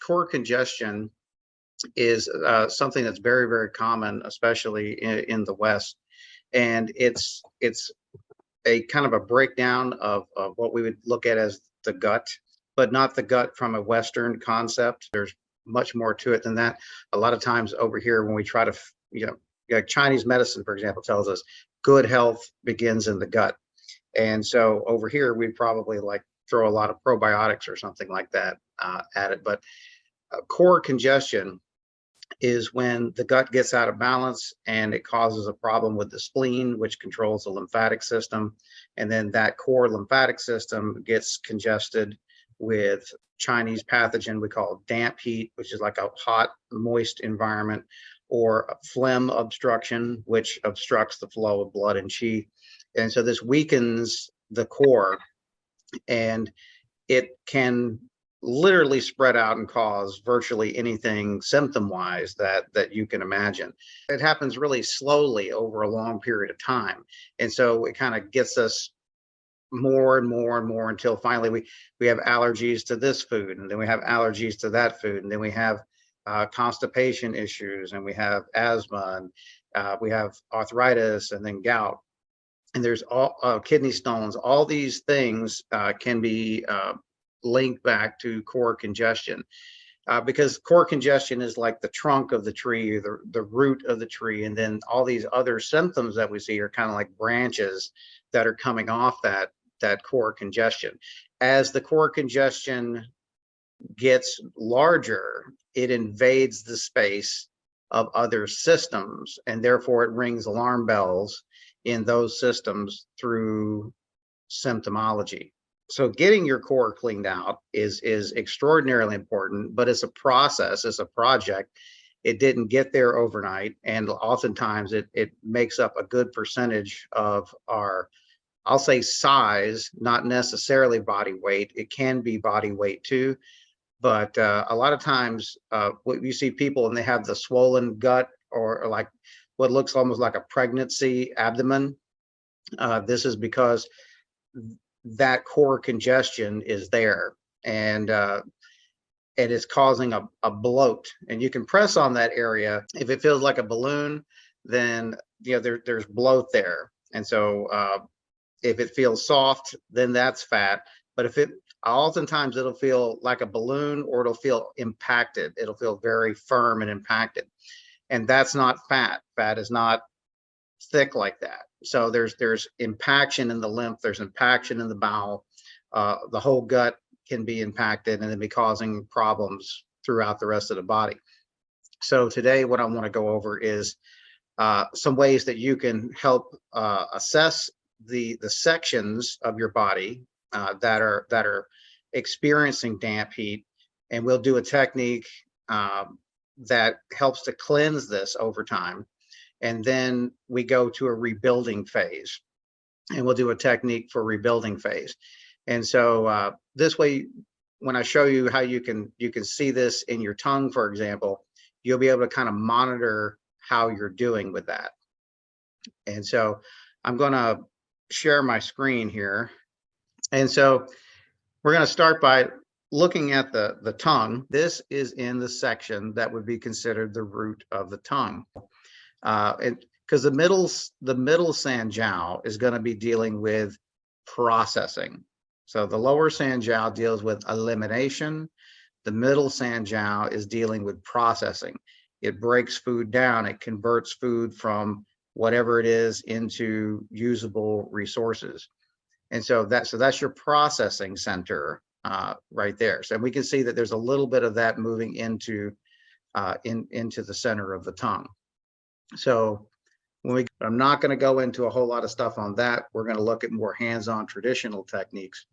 core congestion is something that's very, very common, especially in the West. And it's a kind of a breakdown of what we would look at as the gut, but not the gut from a Western concept. There's much more to it than that. A lot of times over here, when we try to, like Chinese medicine, for example, tells us good health begins in the gut. And so over here, we probably like throw a lot of probiotics or something like that at it. But core congestion is when the gut gets out of balance and it causes a problem with the spleen, which controls the lymphatic system. And then that core lymphatic system gets congested with Chinese pathogen we call damp heat, which is like a hot, moist environment, or phlegm obstruction, which obstructs the flow of blood and qi. And so this weakens the core, and it can literally spread out and cause virtually anything symptom-wise that you can imagine. It happens really slowly over a long period of time. And so it kind of gets us more and more and more until finally we have allergies to this food, and then we have allergies to that food, and then we have constipation issues, and we have asthma, and we have arthritis, and then gout. And there's all kidney stones. All these things can be linked back to core congestion, because core congestion is like the trunk of the tree, the root of the tree, and then all these other symptoms that we see are kind of like branches that are coming off that core congestion. As the core congestion gets larger, it invades the space of other systems, and therefore it rings alarm bells in those systems through symptomology. So getting your core cleaned out is extraordinarily important, but it's a process, it's a project. It didn't get there overnight, and oftentimes it makes up a good percentage of our, I'll say, size, not necessarily body weight. It can be body weight too, but a lot of times you see people and they have the swollen gut, or like what looks almost like a pregnancy abdomen. This is because that core congestion is there, and it is causing a bloat. And you can press on that area. If it feels like a balloon, then there's bloat there. And so if it feels soft, then that's fat. But if oftentimes it'll feel like a balloon, or it'll feel impacted. It'll feel very firm and impacted. And that's not fat. Fat is not thick like that. So there's impaction in the lymph, there's impaction in the bowel. The whole gut can be impacted and then be causing problems throughout the rest of the body. So today, what I want to go over is some ways that you can help assess the sections of your body that are experiencing damp heat, and we'll do a technique that helps to cleanse this over time. And then we go to a rebuilding phase, and we'll do a technique for rebuilding phase. And so this way, when I show you how you can see this in your tongue, for example, you'll be able to kind of monitor how you're doing with that. And so I'm going to share my screen here. And so we're going to start by looking at the tongue. This is in the section that would be considered the root of the tongue. Because the middle sanjiao is going to be dealing with processing. So the lower sanjiao deals with elimination. The middle sanjiao is dealing with processing. It breaks food down. It converts food from whatever it is into usable resources. And so that's your processing center right there. So we can see that there's a little bit of that moving into the center of the tongue. So I'm not going to go into a whole lot of stuff on that. We're going to look at more hands-on traditional techniques.